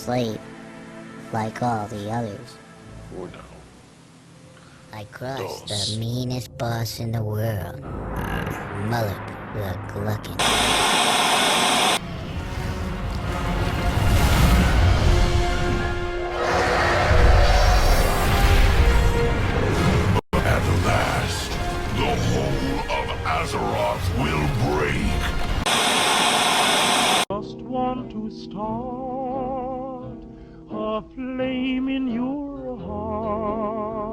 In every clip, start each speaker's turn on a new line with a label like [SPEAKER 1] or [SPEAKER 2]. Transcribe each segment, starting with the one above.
[SPEAKER 1] slate like all the others.
[SPEAKER 2] Oh no.
[SPEAKER 1] I crushed
[SPEAKER 2] Dos.
[SPEAKER 1] the meanest boss in the world, Mullet the Gluckin.
[SPEAKER 3] At last, the whole of Azeroth will break.
[SPEAKER 4] Just want to start a flame in your heart.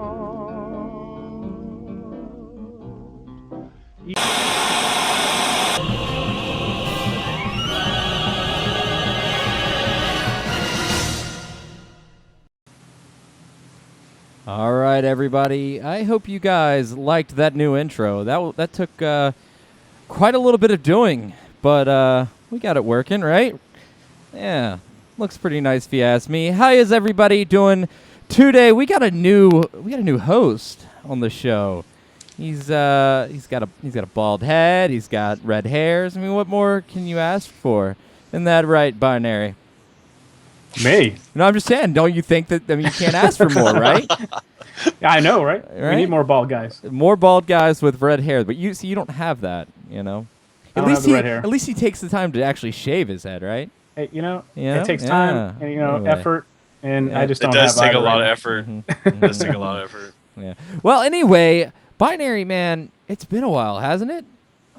[SPEAKER 5] All right, everybody. I hope you guys liked that new intro. That took quite a little bit of doing, but we got it working, right? Yeah, looks pretty nice if you ask me. How is everybody doing today? We got a new host on the show. He's got a bald head. He's got red hairs. I mean, what more can you ask for? Isn't that right, Binary?
[SPEAKER 6] Me?
[SPEAKER 5] No, I'm just saying. Don't you think that? I mean, you can't ask for more, right?
[SPEAKER 6] Yeah, I know, right? We
[SPEAKER 5] Right?
[SPEAKER 6] need more bald guys.
[SPEAKER 5] More bald guys with red hair, but you don't have that, you know.
[SPEAKER 6] I don't have the red hair.
[SPEAKER 5] At least he takes the time to actually shave his head, right?
[SPEAKER 6] Hey,
[SPEAKER 5] Yeah,
[SPEAKER 6] it takes
[SPEAKER 5] yeah.
[SPEAKER 6] time and
[SPEAKER 5] Anyway.
[SPEAKER 6] effort, and
[SPEAKER 5] Yeah.
[SPEAKER 6] I just
[SPEAKER 2] It
[SPEAKER 6] don't
[SPEAKER 2] does
[SPEAKER 6] have
[SPEAKER 2] take a
[SPEAKER 6] either
[SPEAKER 2] lot
[SPEAKER 6] right
[SPEAKER 2] of
[SPEAKER 6] now.
[SPEAKER 2] effort.
[SPEAKER 5] Mm-hmm.
[SPEAKER 2] It does take a lot of effort.
[SPEAKER 5] Yeah. Well, anyway, Binary Man, it's been a while, hasn't it?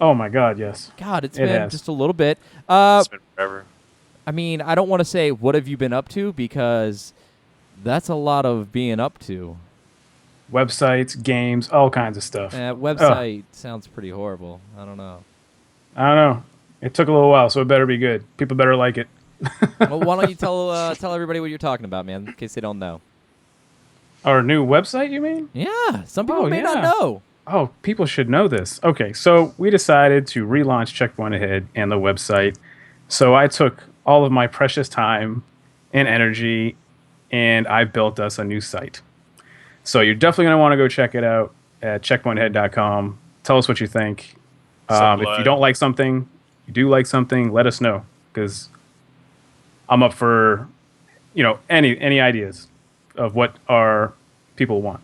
[SPEAKER 6] Oh my God, yes.
[SPEAKER 5] God, it's
[SPEAKER 6] It
[SPEAKER 5] been
[SPEAKER 6] has.
[SPEAKER 5] just a little bit.
[SPEAKER 2] It's been forever.
[SPEAKER 5] I mean, I don't want to say what have you been up to because that's a lot of being up to.
[SPEAKER 6] Websites, games, all kinds of stuff.
[SPEAKER 5] Website sounds pretty horrible. I don't know.
[SPEAKER 6] I don't know. It took a little while, so it better be good. People better like it.
[SPEAKER 5] Well, why don't you tell everybody what you're talking about, man, in case they don't know.
[SPEAKER 6] Our new website, you mean?
[SPEAKER 5] Yeah, some people
[SPEAKER 6] Oh,
[SPEAKER 5] may not
[SPEAKER 6] yeah.
[SPEAKER 5] know.
[SPEAKER 6] Oh, people should know this. Okay, so we decided to relaunch Checkpoint Ahead and the website. So I took all of my precious time and energy, and I built us a new site. So you're definitely going to want to go check it out at checkpointhead.com. Tell us what you think. If you don't like something, you do like something, let us know, because I'm up for, any ideas of what our people want.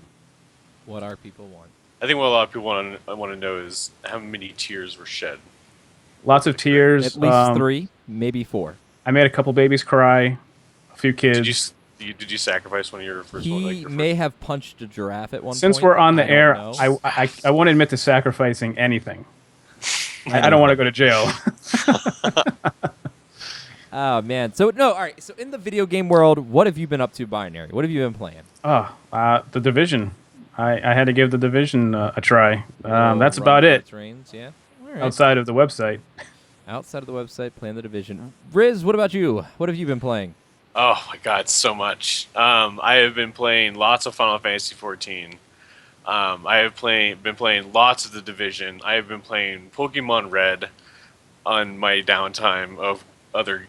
[SPEAKER 5] What our people want.
[SPEAKER 2] I think what a lot of people want to know is how many tears were shed.
[SPEAKER 6] Lots of tears.
[SPEAKER 5] At least 3, maybe 4.
[SPEAKER 6] I made a couple babies cry, a few kids.
[SPEAKER 2] Did you sacrifice one of your first one?
[SPEAKER 5] He may have punched a giraffe at one point.
[SPEAKER 6] Since we're on the
[SPEAKER 5] I don't
[SPEAKER 6] air,
[SPEAKER 5] know.
[SPEAKER 6] I won't admit to sacrificing anything. I don't want to go to jail.
[SPEAKER 5] Oh, man. So, no, all right. So, in the video game world, what have you been up to, Binary? What have you been playing?
[SPEAKER 6] The Division. I had to give the Division a try. That's
[SPEAKER 5] Run
[SPEAKER 6] about it.
[SPEAKER 5] Trains, yeah. All right.
[SPEAKER 6] Outside of the website.
[SPEAKER 5] Outside of the website, playing the Division. Riz, what about you? What have you been playing?
[SPEAKER 2] Oh my God, so much. I have been playing lots of Final Fantasy 14. I have been playing lots of the Division. I have been playing Pokemon Red on my downtime of other,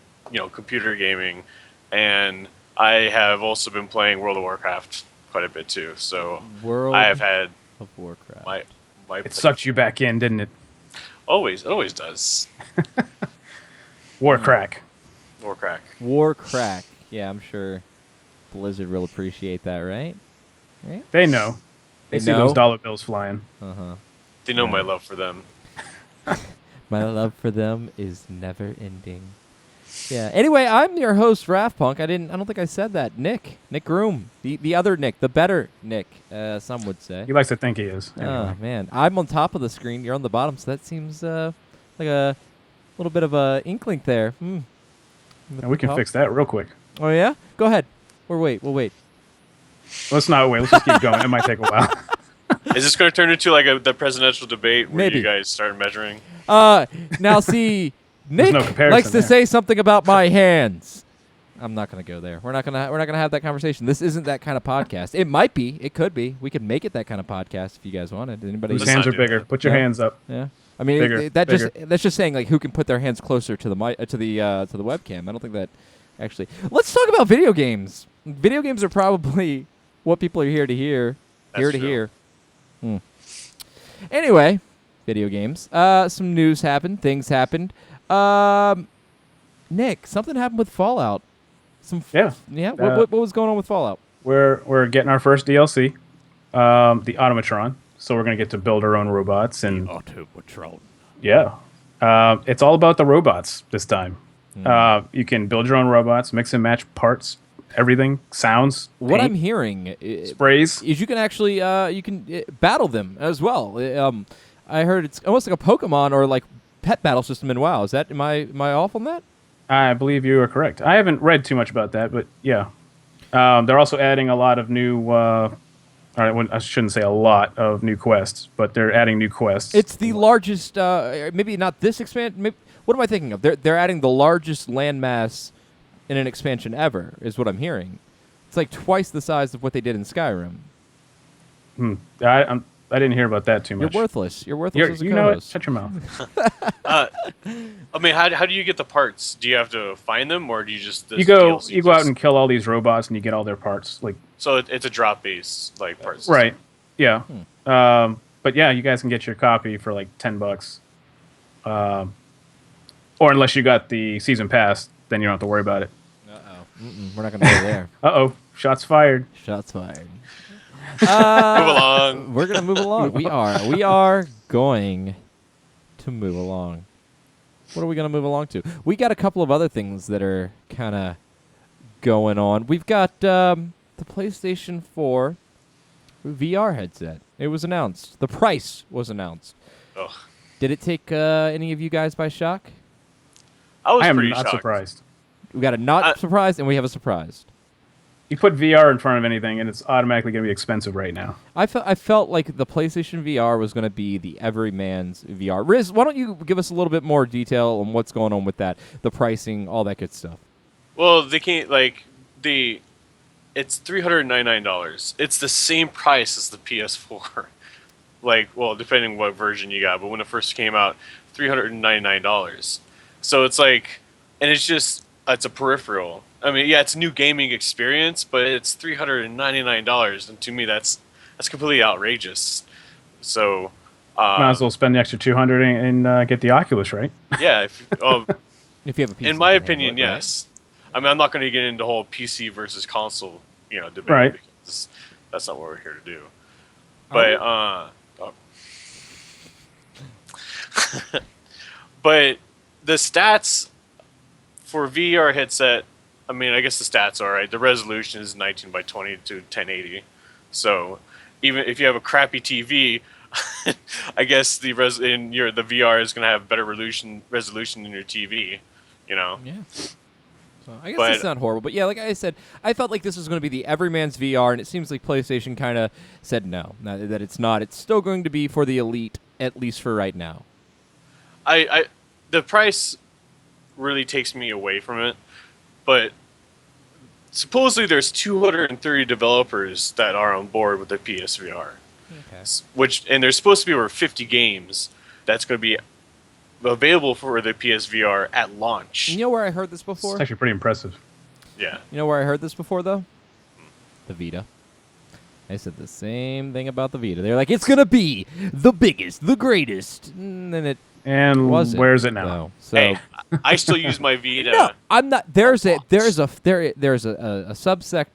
[SPEAKER 2] computer gaming, and I have also been playing World of Warcraft quite a bit too. So
[SPEAKER 5] World
[SPEAKER 2] I have had
[SPEAKER 5] of Warcraft.
[SPEAKER 2] my
[SPEAKER 6] It sucked you back in, didn't it?
[SPEAKER 2] always does.
[SPEAKER 6] Warcrack.
[SPEAKER 5] Warcrack. Yeah, I'm sure Blizzard will appreciate that, right? Right?
[SPEAKER 6] They know. They see
[SPEAKER 5] know?
[SPEAKER 6] those dollar bills flying.
[SPEAKER 5] Uh-huh.
[SPEAKER 2] They know my love for them.
[SPEAKER 5] My love for them is never ending. Yeah. Anyway, I'm your host, Raftpunk. I don't think I said that. Nick Groom. The other Nick, the better Nick, some would say.
[SPEAKER 6] He likes to think he is.
[SPEAKER 5] Oh,
[SPEAKER 6] Anyway.
[SPEAKER 5] man. I'm on top of the screen. You're on the bottom, so that seems like a little bit of a ink link there.
[SPEAKER 6] And we can fix that real quick.
[SPEAKER 5] Oh, yeah? Go ahead. We'll wait.
[SPEAKER 6] Let's not wait. Let's just keep going. It might take a while.
[SPEAKER 2] Is this going to turn into like the presidential debate where
[SPEAKER 5] Maybe.
[SPEAKER 2] you guys start measuring?
[SPEAKER 5] Now, see, Nick
[SPEAKER 6] no comparison
[SPEAKER 5] likes to
[SPEAKER 6] there.
[SPEAKER 5] say something about my hands. I'm not going to go there. We're not going to have that conversation. This isn't that kind of podcast. It might be. It could be. We could make it that kind of podcast if you guys wanted. Anybody?
[SPEAKER 6] Whose
[SPEAKER 2] Let's
[SPEAKER 6] hands
[SPEAKER 2] not
[SPEAKER 6] are
[SPEAKER 2] do
[SPEAKER 6] bigger?
[SPEAKER 2] that.
[SPEAKER 6] Put your
[SPEAKER 5] Yeah.
[SPEAKER 6] hands up.
[SPEAKER 5] Yeah. I mean,
[SPEAKER 6] Bigger,
[SPEAKER 5] that's just saying like who can put their hands closer to the to the webcam. I don't think that actually. Let's talk about video games. Video games are probably what people are here to hear.
[SPEAKER 2] That's true.
[SPEAKER 5] Anyway, video games. Some news happened. Things happened. Nick, something happened with Fallout.
[SPEAKER 6] Yeah.
[SPEAKER 5] Yeah. What was going on with Fallout?
[SPEAKER 6] We're getting our first DLC, the Automatron. So we're gonna get to build our own robots, and
[SPEAKER 5] Automatron.
[SPEAKER 6] yeah, it's all about the robots this time. You can build your own robots, mix and match parts, everything, sounds.
[SPEAKER 5] What
[SPEAKER 6] paint,
[SPEAKER 5] I'm hearing
[SPEAKER 6] sprays.
[SPEAKER 5] is you can actually battle them as well. I heard it's almost like a Pokemon or like pet battle system in WoW. Is that am I off on that?
[SPEAKER 6] I believe you are correct. I haven't read too much about that, but yeah, they're also adding a lot of new. I shouldn't say a lot of new quests, but they're adding new quests.
[SPEAKER 5] It's the largest. Maybe not this expansion. What am I thinking of? They're adding the largest landmass in an expansion ever. Is what I'm hearing. It's like twice the size of what they did in Skyrim.
[SPEAKER 6] I didn't hear about that too much.
[SPEAKER 5] You're worthless. You're worthless as a
[SPEAKER 6] you know it.
[SPEAKER 5] co-host.
[SPEAKER 6] Shut your mouth.
[SPEAKER 2] I mean, how do you get the parts? Do you have to find them, or do you just
[SPEAKER 6] You go out and kill all these robots, and you get all their parts. Like
[SPEAKER 2] so, it's a drop base like parts.
[SPEAKER 6] right, yeah. But yeah, you guys can get your copy for like $10. Or unless you got the season pass, then you don't have to worry about it.
[SPEAKER 5] We're not gonna go there.
[SPEAKER 6] Shots fired.
[SPEAKER 5] Shots fired.
[SPEAKER 2] Move along.
[SPEAKER 5] We're gonna move along. We are going to move along. What are we gonna move along to? We got a couple of other things that are kind of going on. We've got the PlayStation 4 VR headset. It was announced. The price was announced.
[SPEAKER 2] Ugh.
[SPEAKER 5] Did it take any of you guys by shock?
[SPEAKER 2] I
[SPEAKER 6] am
[SPEAKER 2] pretty
[SPEAKER 6] not
[SPEAKER 2] shocked.
[SPEAKER 6] surprised.
[SPEAKER 5] We got a not surprised, and we have a surprised.
[SPEAKER 6] You put VR in front of anything, and it's automatically going to be expensive right now.
[SPEAKER 5] I felt like the PlayStation VR was going to be the everyman's VR. Riz, why don't you give us a little bit more detail on what's going on with that, the pricing, all that good stuff.
[SPEAKER 2] Well, they can't it's $399. It's the same price as the PS4. Depending what version you got, but when it first came out, $399. So it's like, and it's a peripheral. I mean, yeah, it's a new gaming experience, but it's $399, and to me, that's completely outrageous. So,
[SPEAKER 6] might as well spend the extra $200 and get the Oculus, right?
[SPEAKER 2] Yeah,
[SPEAKER 5] If you have a PC,
[SPEAKER 2] in my
[SPEAKER 5] you can
[SPEAKER 2] opinion,
[SPEAKER 5] handle it, right?
[SPEAKER 2] yes. I mean, I'm not going to get into the whole PC versus console, debate.
[SPEAKER 6] Right.
[SPEAKER 2] Because that's not what we're here to do. But but the stats for VR headset, I mean, I guess the stats are right. The resolution is 19 by 20 to 1080. So even if you have a crappy TV, I guess the VR is going to have better resolution than your TV.
[SPEAKER 5] Yeah. So I guess it's not horrible, but yeah, like I said, I felt like this was going to be the everyman's VR, and it seems like PlayStation kind of said no, that it's not. It's still going to be for the elite, at least for right now.
[SPEAKER 2] The price really takes me away from it, but supposedly there's 230 developers that are on board with the PSVR, and there's supposed to be over 50 games that's going to be available for the PSVR at launch.
[SPEAKER 5] You know where I heard this before?
[SPEAKER 6] It's actually pretty impressive.
[SPEAKER 2] Yeah.
[SPEAKER 5] You know where I heard this before, though? The Vita. I said the same thing about the Vita. They're like, it's going to be the biggest, the greatest. And then it wasn't.
[SPEAKER 6] Where's it now?
[SPEAKER 5] Though. So
[SPEAKER 2] Hey, I still use my Vita.
[SPEAKER 5] no, I'm not. There's a subsect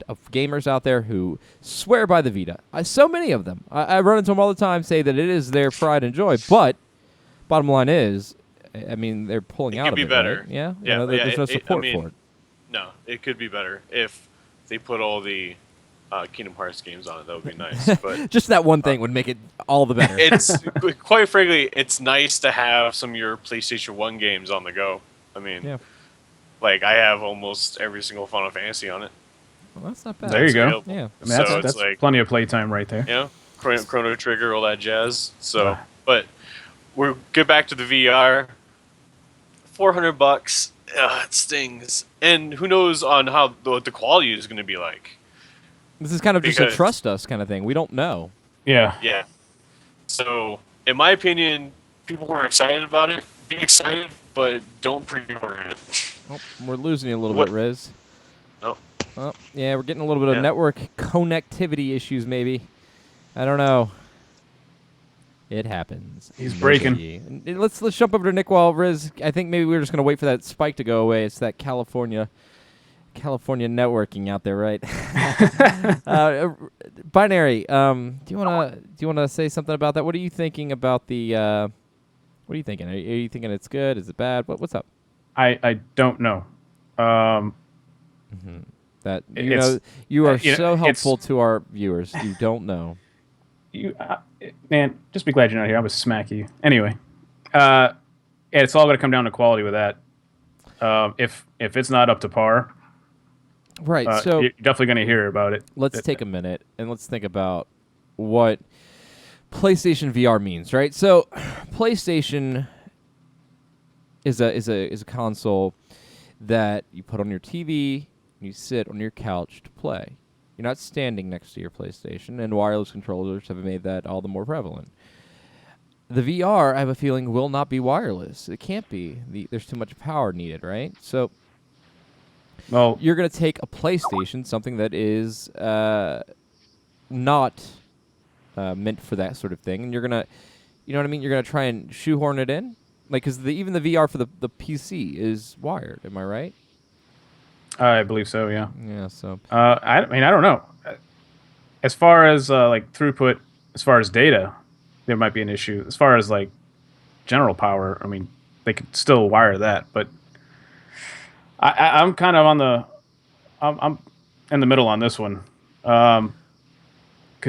[SPEAKER 5] of gamers out there who swear by the Vita. So many of them. I run into them all the time, say that it is their pride and joy. But bottom line is, I mean, they're pulling out of it.
[SPEAKER 2] It could be better.
[SPEAKER 5] Right? Yeah.
[SPEAKER 2] Yeah.
[SPEAKER 5] There's no support for it.
[SPEAKER 2] No, it could be better if they put all the Kingdom Hearts games on it. That would be nice. But
[SPEAKER 5] Just that one thing would make it all the better.
[SPEAKER 2] it's quite frankly, it's nice to have some of your PlayStation 1 games on the go. I mean,
[SPEAKER 5] Yeah.
[SPEAKER 2] like I have almost every single Final Fantasy on it.
[SPEAKER 5] Well, that's not bad.
[SPEAKER 6] There you go.
[SPEAKER 2] Available.
[SPEAKER 5] Yeah.
[SPEAKER 6] I mean,
[SPEAKER 2] So
[SPEAKER 6] that's
[SPEAKER 2] it's like,
[SPEAKER 6] plenty of playtime right there.
[SPEAKER 2] Chrono Trigger, all that jazz. So, but we'll get back to the VR. $400. It stings, and who knows on how what the quality is going to be like.
[SPEAKER 5] This is kind of just a
[SPEAKER 2] Because-
[SPEAKER 5] trust us kind of thing. We don't know.
[SPEAKER 6] Yeah.
[SPEAKER 2] Yeah. So, in my opinion, people who are excited about it, be excited, but don't pre-order it.
[SPEAKER 5] Oh, we're losing you a little
[SPEAKER 2] What-
[SPEAKER 5] bit, Riz.
[SPEAKER 2] Oh.
[SPEAKER 5] Oh, yeah, we're getting a little bit of
[SPEAKER 2] Yeah.
[SPEAKER 5] network connectivity issues, maybe. I don't know. It happens.
[SPEAKER 6] He's breaking.
[SPEAKER 5] Maybe. Let's jump over to Nick while Riz. I think maybe we're just gonna wait for that spike to go away. It's that California California networking out there, right? Binary. Do you wanna say something about that? What are you thinking about the? What are you thinking? Are you thinking it's good? Is it bad? What's up?
[SPEAKER 6] I don't know.
[SPEAKER 5] That
[SPEAKER 6] It's-
[SPEAKER 5] you are
[SPEAKER 6] you know,
[SPEAKER 5] so
[SPEAKER 6] it's-
[SPEAKER 5] helpful to our viewers. You don't know.
[SPEAKER 6] Man, just be glad you're not here. I would smack you. Anyway, it's all going to come down to quality with that. If it's not up to par,
[SPEAKER 5] Right. So
[SPEAKER 6] you're definitely going to hear about it.
[SPEAKER 5] let's take a minute and let's think about what PlayStation VR means, right? So PlayStation is a console that you put on your TV, and you sit on your couch to play. You're not standing next to your PlayStation, and wireless controllers have made that all the more prevalent. The VR, I have a feeling, will not be wireless. It can't be. There's too much power needed, right? So
[SPEAKER 6] Well,
[SPEAKER 5] you're going to take a PlayStation, something that is not meant for that sort of thing, and you're going to, you know what I mean? You're going to try and shoehorn it in? Like, because even the VR for the PC is wired, am I right?
[SPEAKER 6] I believe so. Yeah.
[SPEAKER 5] Yeah, so.
[SPEAKER 6] I mean, I don't know. As far as like throughput, as far as data, there might be an issue. As far as like general power, I mean, they could still wire that. But I'm kind of on the, I'm in the middle on this one, because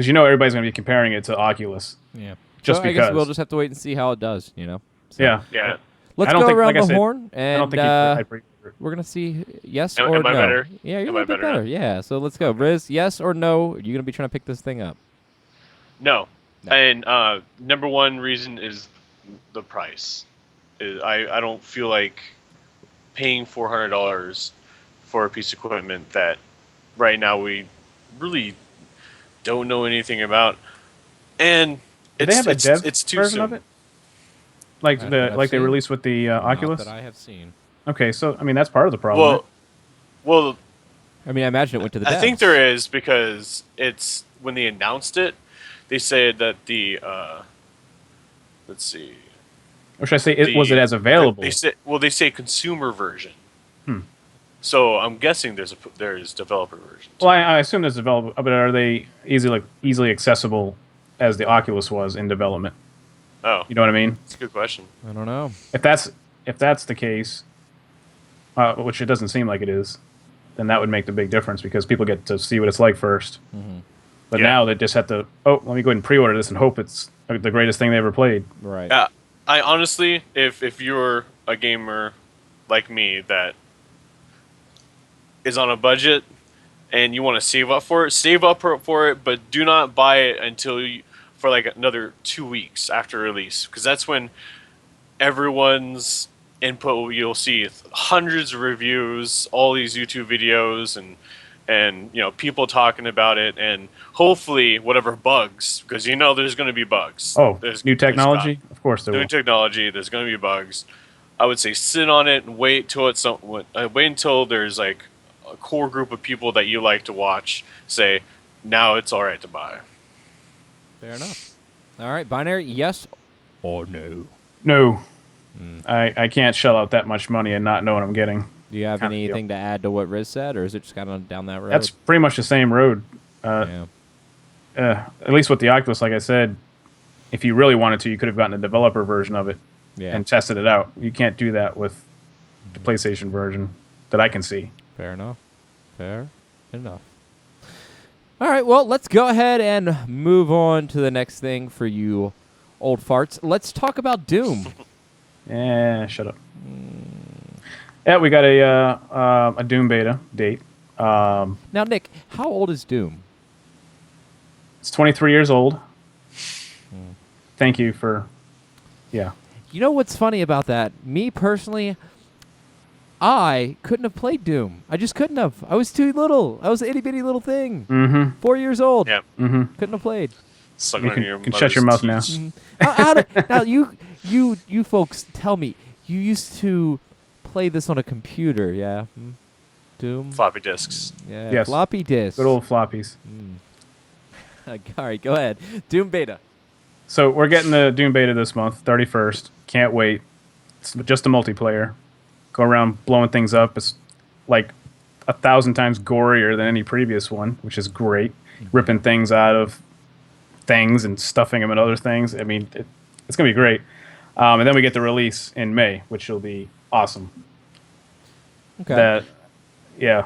[SPEAKER 6] everybody's going to be comparing it to Oculus.
[SPEAKER 5] Yeah.
[SPEAKER 6] Just
[SPEAKER 5] so I guess
[SPEAKER 6] because.
[SPEAKER 5] we'll just have to wait and see how it does, So
[SPEAKER 6] Yeah.
[SPEAKER 2] Yeah.
[SPEAKER 5] let's
[SPEAKER 6] I don't
[SPEAKER 5] go
[SPEAKER 6] think-
[SPEAKER 5] around
[SPEAKER 6] like I
[SPEAKER 5] the
[SPEAKER 6] said,
[SPEAKER 5] horn,
[SPEAKER 6] I
[SPEAKER 5] and
[SPEAKER 6] don't think I'd pre-
[SPEAKER 5] we're going to see yes
[SPEAKER 2] Am-
[SPEAKER 5] or
[SPEAKER 2] am I
[SPEAKER 5] no.
[SPEAKER 2] better?
[SPEAKER 5] Yeah, you're
[SPEAKER 2] Am
[SPEAKER 5] a
[SPEAKER 2] I
[SPEAKER 5] little bit
[SPEAKER 2] better now?
[SPEAKER 5] better. Yeah, so let's go. Riz, yes or no? Are you going to be trying to pick this thing up?
[SPEAKER 2] No.
[SPEAKER 5] No.
[SPEAKER 2] And number one reason is the price. I don't feel like paying $400 for a piece of equipment that right now we really don't know anything about. And
[SPEAKER 6] Do they have a dev
[SPEAKER 2] it's too
[SPEAKER 6] version
[SPEAKER 2] soon.
[SPEAKER 6] of it? Like
[SPEAKER 5] Not that I've
[SPEAKER 6] they
[SPEAKER 5] seen.
[SPEAKER 6] released with the Oculus.
[SPEAKER 5] Not that I have seen.
[SPEAKER 6] Okay, so I mean that's part of the problem.
[SPEAKER 2] Well,
[SPEAKER 5] I mean, I imagine it went to the
[SPEAKER 2] I think
[SPEAKER 5] devs.
[SPEAKER 2] there is because it's when they announced it, they said that the let's see.
[SPEAKER 6] Or should I say, was it as available?
[SPEAKER 2] They say consumer version.
[SPEAKER 6] Hmm.
[SPEAKER 2] So I'm guessing there's developer versions.
[SPEAKER 6] Well, I assume there's available, but are they easily accessible as the Oculus was in development?
[SPEAKER 2] Oh,
[SPEAKER 6] You know what I mean?
[SPEAKER 2] that's a good question.
[SPEAKER 5] I don't know.
[SPEAKER 6] If that's the case, which it doesn't seem like it is, then that would make the big difference because people get to see what it's like 1st. But
[SPEAKER 2] Yeah.
[SPEAKER 6] now they just have to. Oh, let me go ahead and pre-order this and hope it's the greatest thing they ever played.
[SPEAKER 5] Right.
[SPEAKER 2] Yeah, I honestly, if you're a gamer like me that is on a budget and you want to save up for it, but do not buy it until for like another 2 weeks after release, because that's when everyone's input. You'll see hundreds of reviews, all these YouTube videos, and people talking about it, and hopefully whatever bugs, because there's going to be bugs.
[SPEAKER 6] Oh,
[SPEAKER 2] There's
[SPEAKER 6] new technology? Of course there
[SPEAKER 2] New
[SPEAKER 6] will.
[SPEAKER 2] technology. There's going to be bugs. I would say sit on it and wait till wait until there's like a core group of people that you like to watch say, now it's all right to buy.
[SPEAKER 5] Fair enough. All right, binary, yes or no?
[SPEAKER 6] No, I can't shell out that much money and not know what I'm getting.
[SPEAKER 5] Do you have
[SPEAKER 6] Kinda deal.
[SPEAKER 5] anything to add to what Riz said, or is it just kind of down that road?
[SPEAKER 6] That's pretty much the same road.
[SPEAKER 5] yeah.
[SPEAKER 6] At least with the Oculus, like I said, if you really wanted to, you could have gotten a developer version of it
[SPEAKER 5] Yeah.
[SPEAKER 6] and tested it out. You can't do that with the PlayStation version that I can see.
[SPEAKER 5] Fair enough. Fair enough. All right, well, let's go ahead and move on to the next thing for you old farts. Let's talk about Doom.
[SPEAKER 6] Yeah, shut up. Yeah, we got a Doom beta date.
[SPEAKER 5] Now, Nick, how old is Doom?
[SPEAKER 6] It's 23 years old. Thank you for, yeah.
[SPEAKER 5] You know what's funny about that? Me personally, I couldn't have played Doom. I just couldn't have. I was too little. I was an itty bitty little thing.
[SPEAKER 6] Mm-hmm.
[SPEAKER 5] 4 years old.
[SPEAKER 2] Yeah.
[SPEAKER 6] Mm-hmm.
[SPEAKER 5] Couldn't have played.
[SPEAKER 2] Suck
[SPEAKER 6] You
[SPEAKER 2] on
[SPEAKER 6] can-
[SPEAKER 2] your
[SPEAKER 6] can shut your
[SPEAKER 2] mother's
[SPEAKER 6] mouth
[SPEAKER 2] teeth.
[SPEAKER 5] Now you folks tell me, you used to play this on a computer, yeah? Doom?
[SPEAKER 2] Floppy disks.
[SPEAKER 5] Yeah.
[SPEAKER 6] Yes.
[SPEAKER 5] Floppy disk.
[SPEAKER 6] Good old floppies.
[SPEAKER 5] All right, go ahead. Doom beta.
[SPEAKER 6] So we're getting the Doom beta this month, 31st. Can't wait. It's just a multiplayer. Go around blowing things up. It's like 1,000 times gorier than any previous one, which is great. Ripping things out of things and stuffing them in other things. I mean, it's going to be great. And then we get the release in May, which will be awesome.
[SPEAKER 5] Okay.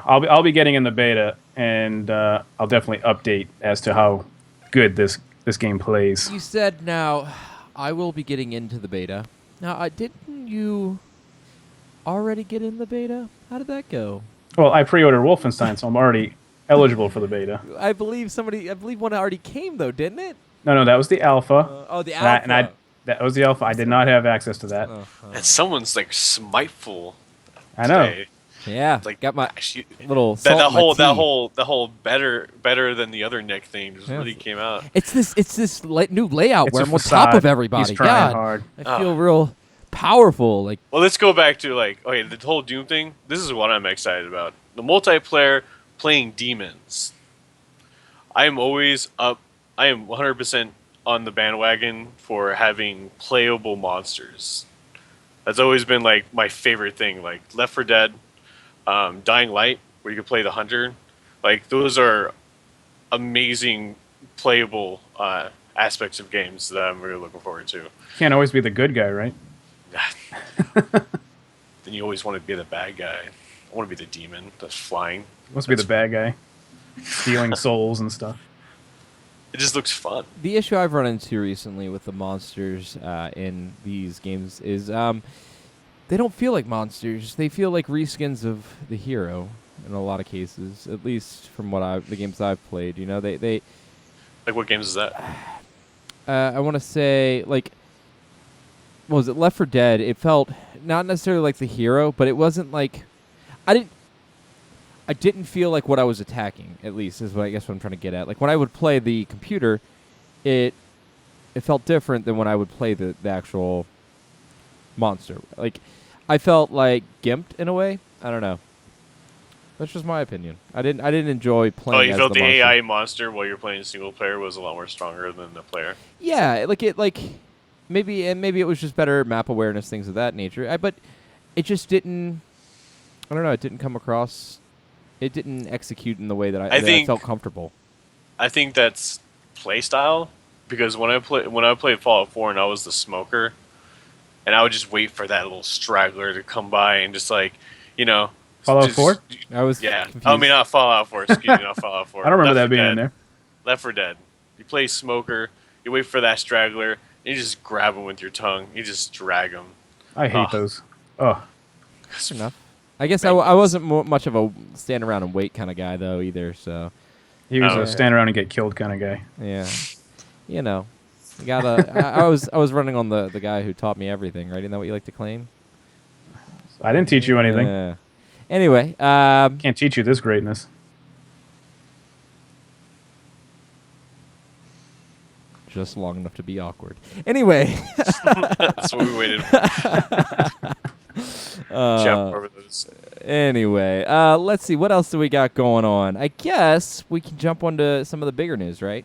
[SPEAKER 6] I'll be getting in the beta, and I'll definitely update as to how good this game plays.
[SPEAKER 5] You said now I will be getting into the beta. Now, didn't you already get in the beta? How did that go?
[SPEAKER 6] Well, I pre-ordered Wolfenstein, so I'm already eligible for the beta.
[SPEAKER 5] I believe one already came though, didn't it?
[SPEAKER 6] No, that was the alpha.
[SPEAKER 5] The alpha.
[SPEAKER 6] That was the alpha. I did not have access to that.
[SPEAKER 2] And someone's like smiteful.
[SPEAKER 6] I know.
[SPEAKER 2] Today.
[SPEAKER 5] Yeah,
[SPEAKER 2] Like
[SPEAKER 5] got my
[SPEAKER 2] actually,
[SPEAKER 5] little
[SPEAKER 2] that
[SPEAKER 5] salt in my
[SPEAKER 2] whole
[SPEAKER 5] tea.
[SPEAKER 2] better than the other Nick thing just
[SPEAKER 5] Yeah.
[SPEAKER 2] really came out.
[SPEAKER 5] It's this new layout
[SPEAKER 6] It's
[SPEAKER 5] where
[SPEAKER 6] a
[SPEAKER 5] I'm on top
[SPEAKER 6] facade.
[SPEAKER 5] of everybody.
[SPEAKER 6] He's trying
[SPEAKER 5] God,
[SPEAKER 6] hard.
[SPEAKER 5] I feel real powerful. Like,
[SPEAKER 2] Well, let's go back to the whole Doom thing. This is what I'm excited about. The multiplayer playing demons. I am always up. I am 100% on the bandwagon for having playable monsters. That's always been like my favorite thing. Like Left 4 Dead, Dying Light, where you can play the hunter. Like those are amazing playable aspects of games that I'm really looking forward to.
[SPEAKER 6] Can't always be the good guy, right?
[SPEAKER 2] Then you always want to be the bad guy. I want to be the demon that's flying.
[SPEAKER 6] Must be the bad guy, stealing souls and stuff.
[SPEAKER 2] It just looks fun.
[SPEAKER 5] the issue I've run into recently with the monsters in these games is they don't feel like monsters. They feel like reskins of the hero in a lot of cases, at least from the games I've played. You know, they
[SPEAKER 2] Like what games is that?
[SPEAKER 5] I want to say, like, what was it, Left 4 Dead? It felt not necessarily like the hero, but it wasn't like I didn't feel like what I was attacking. At least is what I'm trying to get at. Like when I would play the computer, it felt different than when I would play the actual monster. Like I felt like gimped in a way. I don't know. That's just my opinion. I didn't enjoy playing.
[SPEAKER 2] Oh, you
[SPEAKER 5] as
[SPEAKER 2] felt
[SPEAKER 5] the
[SPEAKER 2] the
[SPEAKER 5] monster.
[SPEAKER 2] AI monster while you're playing single player was a lot more stronger than the player.
[SPEAKER 5] Yeah, maybe it was just better map awareness, things of that nature. But it just didn't. I don't know. It didn't come across. It didn't execute in the way that I felt comfortable.
[SPEAKER 2] I think that's play style because when I played Fallout 4 and I was the smoker, and I would just wait for that little straggler to come by and just
[SPEAKER 6] Fallout 4?
[SPEAKER 5] I was
[SPEAKER 2] confused. I mean not Fallout 4. Excuse me, not Fallout 4.
[SPEAKER 6] I don't remember
[SPEAKER 2] Left
[SPEAKER 6] that
[SPEAKER 2] 4
[SPEAKER 6] being
[SPEAKER 2] Dead.
[SPEAKER 6] in there.
[SPEAKER 2] Left 4 Dead. You play smoker. You wait for that straggler. And you just grab him with your tongue. You just drag him.
[SPEAKER 6] I hate those. Oh,
[SPEAKER 5] Fair enough. I guess I wasn't much of a stand around and wait kind of guy though either. So
[SPEAKER 6] he was
[SPEAKER 2] Oh.
[SPEAKER 6] a stand around and get killed kind of guy.
[SPEAKER 5] yeah, you know, you gotta. I was running on the guy who taught me everything. Right? Isn't that what you like to claim?
[SPEAKER 6] I didn't teach you anything.
[SPEAKER 5] Yeah. Anyway,
[SPEAKER 6] Can't teach you this greatness.
[SPEAKER 5] just long enough to be awkward. Anyway,
[SPEAKER 2] That's what we waited for. Jump over those.
[SPEAKER 5] anyway, let's see what else do we got going on. I guess we can jump onto some of the bigger news, right?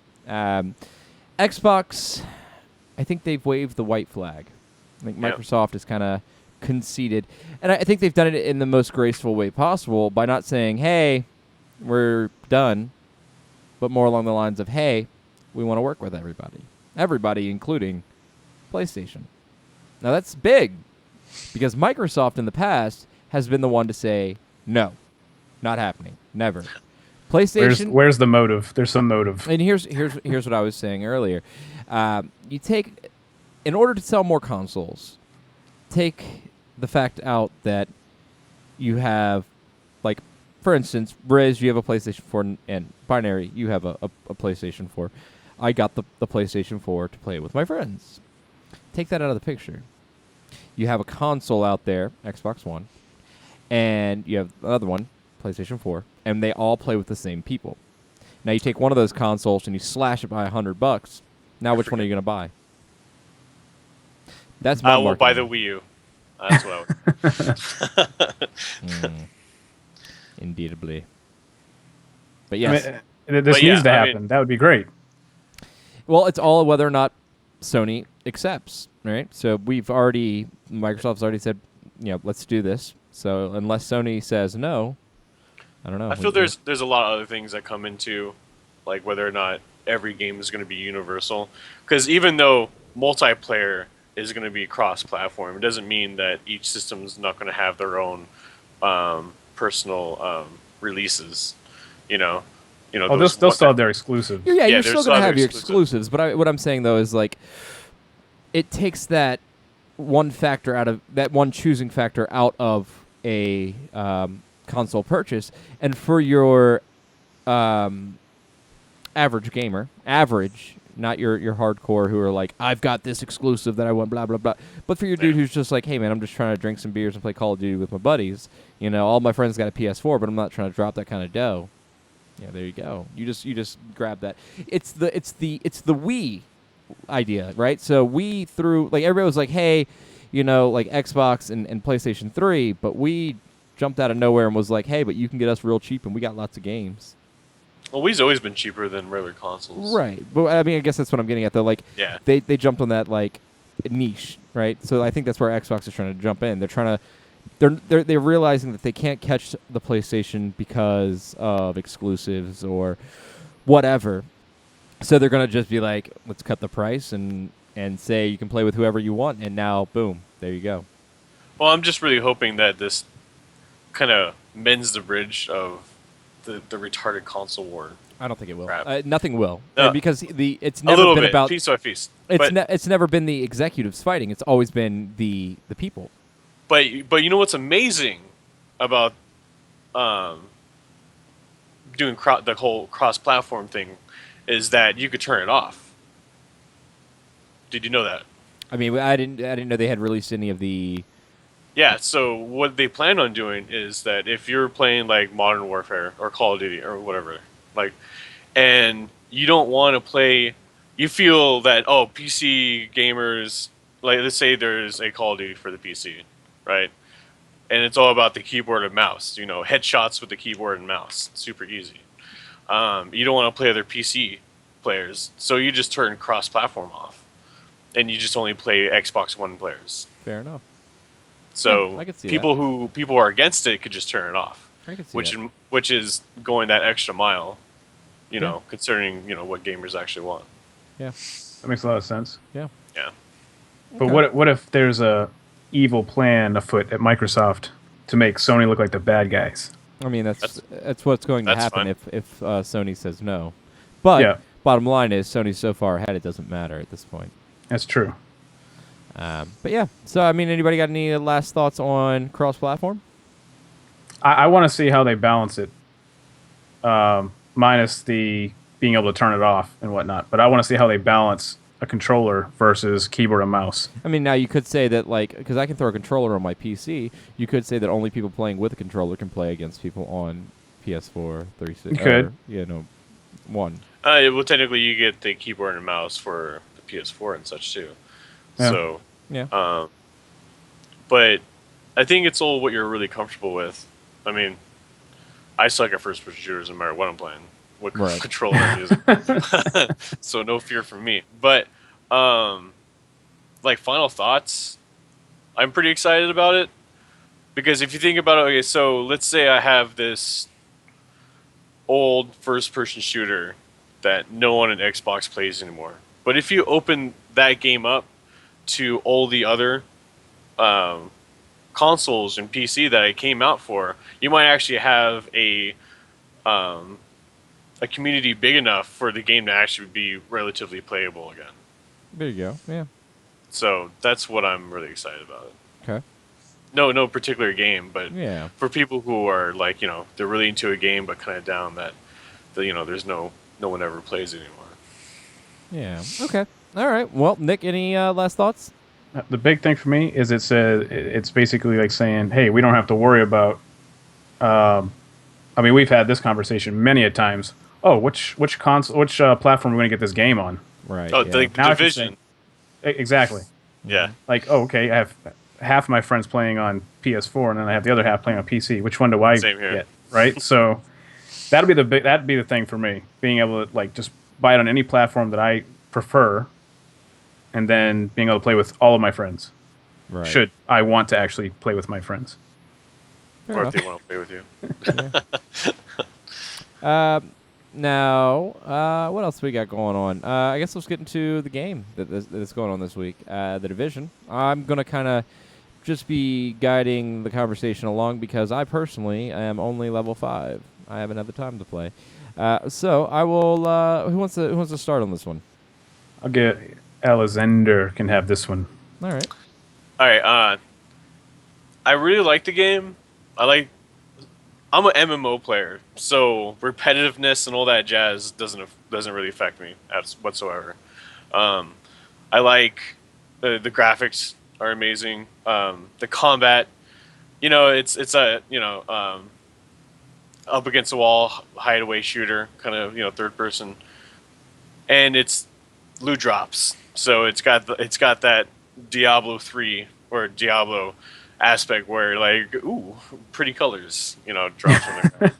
[SPEAKER 5] Xbox, I think they've waved the white flag. I think
[SPEAKER 2] Yep.
[SPEAKER 5] Microsoft is kind of conceded, and I think they've done it in the most graceful way possible by not saying, "Hey, we're done," but more along the lines of, "Hey, we want to work with everybody, including PlayStation." Now that's big because Microsoft in the past has been the one to say, "No, not happening, never." PlayStation.
[SPEAKER 6] Where's the motive? There's some motive.
[SPEAKER 5] And here's what I was saying earlier. In order to sell more consoles, take the fact out that you have, like, for instance, Riz, you have a PlayStation 4, and Binary, you have a PlayStation 4. I got the PlayStation 4 to play with my friends. Take that out of the picture. You have a console out there, Xbox One, and you have another one, PlayStation 4, and they all play with the same people. Now you take one of those consoles and you slash it by $100. Now which one are you going to buy? That's my
[SPEAKER 2] I will buy the
[SPEAKER 5] marketing.
[SPEAKER 2] Wii U. That's what I would.
[SPEAKER 5] Indeedably. But yes.
[SPEAKER 6] I mean, this
[SPEAKER 2] But yeah,
[SPEAKER 6] needs to
[SPEAKER 2] I
[SPEAKER 6] happen.
[SPEAKER 2] mean-
[SPEAKER 6] That would be great.
[SPEAKER 5] Well, it's all whether or not Sony accepts, right? So Microsoft's already said, let's do this. So unless Sony says no, I don't know.
[SPEAKER 2] I feel there's a lot of other things that come into, like whether or not every game is going to be universal. Because even though multiplayer is going to be cross-platform, it doesn't mean that each system is not going to have their own personal releases. You know,
[SPEAKER 6] Oh, they'll still have their exclusives.
[SPEAKER 5] Yeah, you're
[SPEAKER 2] there's
[SPEAKER 5] still
[SPEAKER 2] still
[SPEAKER 5] gonna have
[SPEAKER 2] other
[SPEAKER 5] your
[SPEAKER 2] exclusives.
[SPEAKER 5] exclusives, but what I'm saying though is like, it takes that one factor out of that one choosing factor out of a console purchase, and for your average gamer, not your hardcore who are like, I've got this exclusive that I want, blah blah blah. But for your dude who's just like, hey man, I'm just trying to drink some beers and play Call of Duty with my buddies. All my friends got a PS4, but I'm not trying to drop that kind of dough. Yeah, there you go. You just grab that. It's the Wii idea, right? So we threw like everybody was like, hey, like Xbox and PlayStation 3, but we jumped out of nowhere and was like, hey, but you can get us real cheap and we got lots of games.
[SPEAKER 2] Well, Wii's always been cheaper than regular consoles.
[SPEAKER 5] Right. But I mean, I guess that's what I'm getting at though. Like,
[SPEAKER 2] Yeah.
[SPEAKER 5] they jumped on that like niche, right? So I think that's where Xbox is trying to jump in. They're trying to they're realizing that they can't catch the PlayStation because of exclusives or whatever. So they're gonna just be like, let's cut the price and say you can play with whoever you want, and now boom, there you go.
[SPEAKER 2] Well, I'm just really hoping that this kind of mends the bridge of the retarded console war.
[SPEAKER 5] I don't think it will.
[SPEAKER 2] Crap.
[SPEAKER 5] Nothing will,
[SPEAKER 2] No.
[SPEAKER 5] because it's
[SPEAKER 2] A
[SPEAKER 5] never
[SPEAKER 2] little
[SPEAKER 5] been
[SPEAKER 2] bit,
[SPEAKER 5] about
[SPEAKER 2] piece by piece.
[SPEAKER 5] it's never been the executives fighting. It's always been the people.
[SPEAKER 2] But you know what's amazing about doing the whole cross-platform thing is that you could turn it off. Did you know that?
[SPEAKER 5] I mean, I didn't know they had released any of the.
[SPEAKER 2] Yeah. So what they plan on doing is that if you're playing like Modern Warfare or Call of Duty or whatever, like, and you don't want to play, you feel that PC gamers, like let's say there's a Call of Duty for the PC, right? And it's all about the keyboard and mouse, headshots with the keyboard and mouse, super easy. You don't want to play other PC players, so you just turn cross-platform off, and you just only play Xbox One players.
[SPEAKER 5] Fair enough.
[SPEAKER 2] So
[SPEAKER 5] Yeah, I could see
[SPEAKER 2] people who are against it could just turn it off,
[SPEAKER 5] I could see that.
[SPEAKER 2] which is going that extra mile,
[SPEAKER 5] Yeah.
[SPEAKER 2] considering what gamers actually want.
[SPEAKER 5] Yeah.
[SPEAKER 6] That makes a lot of sense.
[SPEAKER 5] Yeah.
[SPEAKER 2] Yeah.
[SPEAKER 6] But what if there's a evil plan afoot at Microsoft to make Sony look like the bad guys?
[SPEAKER 5] I mean, that's what's going to
[SPEAKER 2] that's
[SPEAKER 5] happen
[SPEAKER 2] fine.
[SPEAKER 5] if Sony says no. But
[SPEAKER 6] Yeah.
[SPEAKER 5] bottom line is Sony's so far ahead it doesn't matter at this point.
[SPEAKER 6] That's true.
[SPEAKER 5] But yeah, so I mean, anybody got any last thoughts on cross-platform?
[SPEAKER 6] I want to see how they balance it, minus the being able to turn it off and whatnot. But I want to see how they balance a controller versus keyboard and mouse.
[SPEAKER 5] I mean, now you could say that, like, because I can throw a controller on my PC, you could say that only people playing with a controller can play against people on PS4, 360.
[SPEAKER 6] You could.
[SPEAKER 5] One.
[SPEAKER 2] Well, technically, you get the keyboard and mouse for the PS4 and such too.
[SPEAKER 6] Yeah.
[SPEAKER 2] So,
[SPEAKER 5] Yeah.
[SPEAKER 2] but I think it's all what you're really comfortable with. I mean, I suck at first-person shooters no matter what I'm playing, what
[SPEAKER 5] Right.
[SPEAKER 2] controller I'm using. So no fear from me. But like final thoughts, I'm pretty excited about it because if you think about it, okay, so let's say I have this old first-person shooter that no one in Xbox plays anymore. But if you open that game up to all the other consoles and PC that it came out for, you might actually have a community big enough for the game to actually be relatively playable again.
[SPEAKER 5] There you go. Yeah.
[SPEAKER 2] So that's what I'm really excited about.
[SPEAKER 5] Okay.
[SPEAKER 2] No particular game, but
[SPEAKER 5] Yeah.
[SPEAKER 2] for people who are like, they're really into a game but kind of down that, there's no one ever plays it anymore.
[SPEAKER 5] Yeah. Okay. All right. Well, Nick, any last thoughts?
[SPEAKER 6] The big thing for me is it's basically like saying, hey, we don't have to worry about. I mean, we've had this conversation many a times. Oh, which platform are we going to get this game on?
[SPEAKER 5] Right.
[SPEAKER 2] Oh,
[SPEAKER 5] yeah.
[SPEAKER 2] the
[SPEAKER 6] Now I can
[SPEAKER 2] Division.
[SPEAKER 6] say- Exactly.
[SPEAKER 2] Yeah.
[SPEAKER 6] Like, oh, okay, I have half my friends playing on PS4, and then I have the other half playing on PC. Which one do I
[SPEAKER 2] Same here.
[SPEAKER 6] get? Right. So that'd be the thing for me, being able to like just buy it on any platform that I prefer, and then being able to play with all of my friends.
[SPEAKER 5] Right.
[SPEAKER 6] Should I want to actually play with my friends?
[SPEAKER 2] or
[SPEAKER 5] enough.
[SPEAKER 2] if they want to play with you.
[SPEAKER 5] Now, what else we got going on? I guess let's get into the game that's going on this week. The Division. I'm going to kind of just be guiding the conversation along because I personally am only level 5. I haven't had the time to play. So I will. Who wants to start on this one?
[SPEAKER 6] I'll get Alexander can have this one.
[SPEAKER 5] All right.
[SPEAKER 2] All right. I really like the game. I'm an MMO player, so repetitiveness and all that jazz doesn't really affect me whatsoever. I like the graphics are amazing. The combat, it's a up against the wall hideaway shooter kind of third person, and it's loot drops. So it's got that Diablo 3 or Diablo aspect where like pretty colors drops on the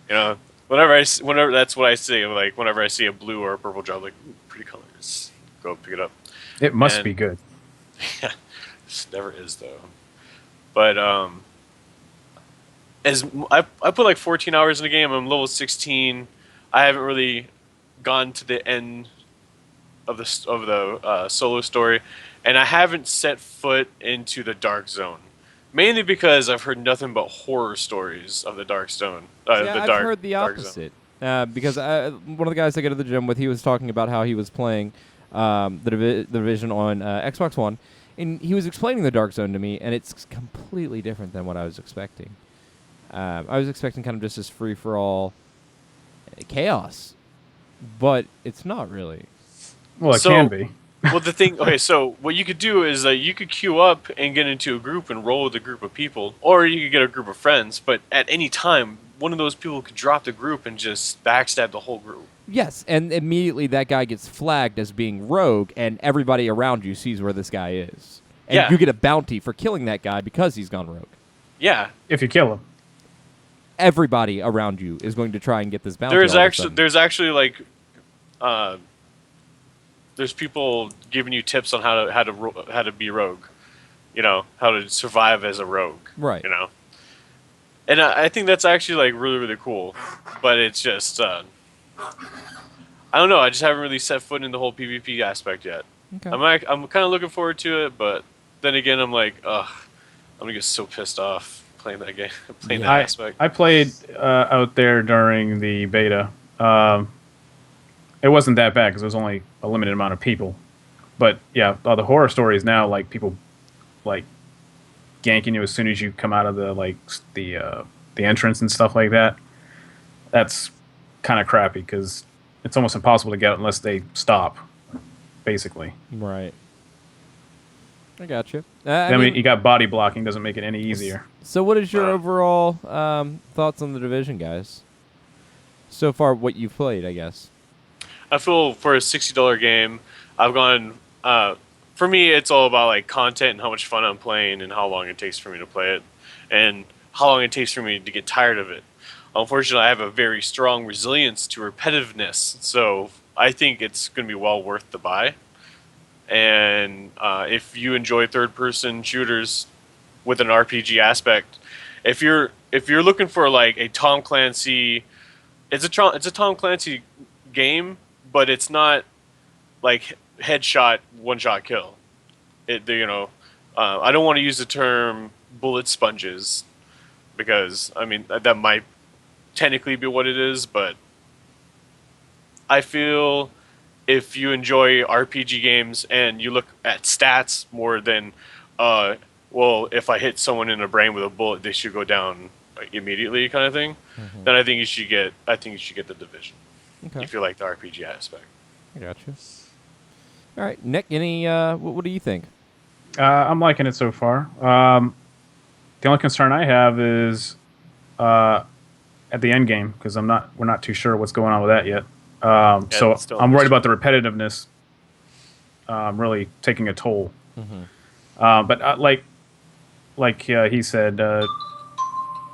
[SPEAKER 2] ground. Whenever that's what I say, like whenever I see a blue or a purple drop, like pretty colors, go pick it up.
[SPEAKER 6] It must be good.
[SPEAKER 2] Yeah, this never is though. But as I put like 14 hours in the game, I'm level 16. I haven't really gone to the end of the solo story, and I haven't set foot into the Dark Zone. Mainly because I've heard nothing but horror stories of the Dark Zone.
[SPEAKER 5] I've heard the opposite. Because one of the guys I go to the gym with, he was talking about how he was playing the Division on Xbox One, and he was explaining the Dark Zone to me, and it's completely different than what I was expecting. I was expecting kind of just this free-for-all chaos, but it's not really.
[SPEAKER 6] Well, it can be.
[SPEAKER 2] Well, the thing. Okay, so what you could do is you could queue up and get into a group and roll with a group of people, or you could get a group of friends. But at any time, one of those people could drop the group and just backstab the whole group.
[SPEAKER 5] Yes, and immediately that guy gets flagged as being rogue, and everybody around you sees where this guy is, and you get a bounty for killing that guy because he's gone rogue.
[SPEAKER 2] Yeah,
[SPEAKER 6] if you kill him.
[SPEAKER 5] Everybody around you is going to try and get this bounty.
[SPEAKER 2] There's actually like. There's people giving you tips on how to be rogue, how to survive as a rogue,
[SPEAKER 5] right?
[SPEAKER 2] And I think that's actually like really really cool, but it's just I don't know. I just haven't really set foot in the whole PvP aspect yet.
[SPEAKER 5] Okay.
[SPEAKER 2] I'm kind of looking forward to it, but then again, I'm like, I'm gonna get so pissed off playing that game, that aspect.
[SPEAKER 6] I played out there during the beta. It wasn't that bad because there was only a limited amount of people. But yeah, the horror stories now, like people like ganking you as soon as you come out of the entrance and stuff like that. That's kind of crappy because it's almost impossible to get out unless they stop, basically.
[SPEAKER 5] Right. I got you.
[SPEAKER 6] I mean, you got body blocking, doesn't make it any easier.
[SPEAKER 5] So what is your overall thoughts on the Division, guys? So far, what you've played, I guess.
[SPEAKER 2] I feel for a $60 game, I've gone. For me, it's all about like content and how much fun I'm playing and how long it takes for me to play it, and how long it takes for me to get tired of it. Unfortunately, I have a very strong resilience to repetitiveness, so I think it's going to be well worth the buy. And if you enjoy third-person shooters with an RPG aspect, if you're looking for like a Tom Clancy, it's a Tom Clancy game. But it's not like headshot, one-shot kill. I don't want to use the term bullet sponges because, I mean, that might technically be what it is, but I feel if you enjoy RPG games and you look at stats more than, if I hit someone in the brain with a bullet, they should go down immediately kind of thing, then I think you should get the Division.
[SPEAKER 5] Okay.
[SPEAKER 2] If you like the RPG aspect.
[SPEAKER 5] I got you. All right, Nick. What do you think?
[SPEAKER 6] I'm liking it so far. The only concern I have is at the end game because we're not too sure what's going on with that yet. So I'm worried about the repetitiveness really taking a toll. But like he said,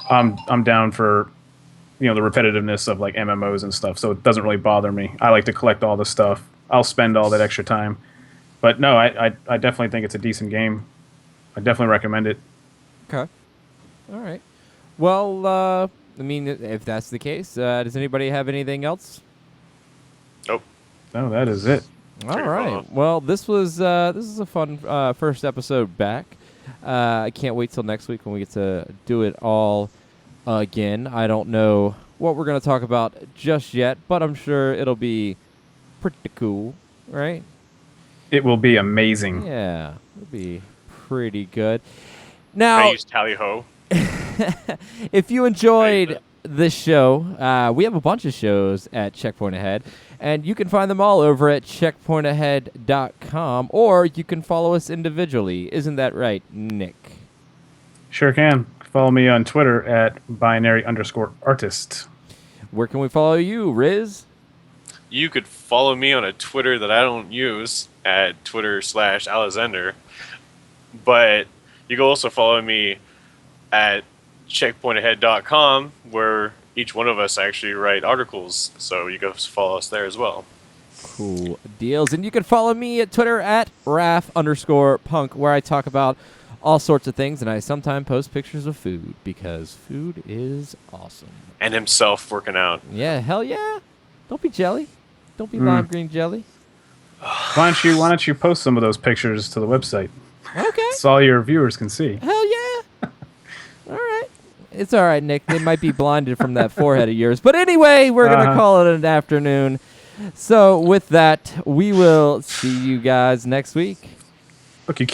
[SPEAKER 6] I'm down for the repetitiveness of like MMOs and stuff, so it doesn't really bother me. I like to collect all the stuff. I'll spend all that extra time. But no, I definitely think it's a decent game. I definitely recommend it.
[SPEAKER 5] Okay. All right. Well, I mean, if that's the case, does anybody have anything else?
[SPEAKER 2] Nope.
[SPEAKER 6] No, that is it.
[SPEAKER 5] All
[SPEAKER 2] Pretty
[SPEAKER 5] right.
[SPEAKER 2] fun.
[SPEAKER 5] Well, this is a fun first episode back. I can't wait till next week when we get to do it all again. I don't know what we're going to talk about just yet, but I'm sure it'll be pretty cool, right?
[SPEAKER 6] It will be amazing.
[SPEAKER 5] Yeah, it'll be pretty good.
[SPEAKER 2] I
[SPEAKER 5] Now,
[SPEAKER 2] use Tally Ho.
[SPEAKER 5] if you enjoyed this show, we have a bunch of shows at Checkpoint Ahead, and you can find them all over at checkpointahead.com, or you can follow us individually. Isn't that right, Nick?
[SPEAKER 6] Sure can. Follow me on Twitter at binary_artist.
[SPEAKER 5] Where can we follow you, Riz?
[SPEAKER 2] You could follow me on a Twitter that I don't use at Twitter/Alexander. But you can also follow me at checkpointahead.com, where each one of us actually write articles. So you can follow us there as well.
[SPEAKER 5] Cool deals. And you can follow me at Twitter at Raf_punk, where I talk about all sorts of things, and I sometimes post pictures of food because food is awesome.
[SPEAKER 2] And himself working out.
[SPEAKER 5] Yeah, hell yeah. Don't be jelly. Don't be lime green jelly.
[SPEAKER 6] Why don't you post some of those pictures to the website
[SPEAKER 5] Okay.
[SPEAKER 6] so all your viewers can see?
[SPEAKER 5] Hell yeah. All right. It's all right, Nick. They might be blinded from that forehead of yours. But anyway, we're going to call it an afternoon. So with that, we will see you guys next week.
[SPEAKER 6] Look, you killed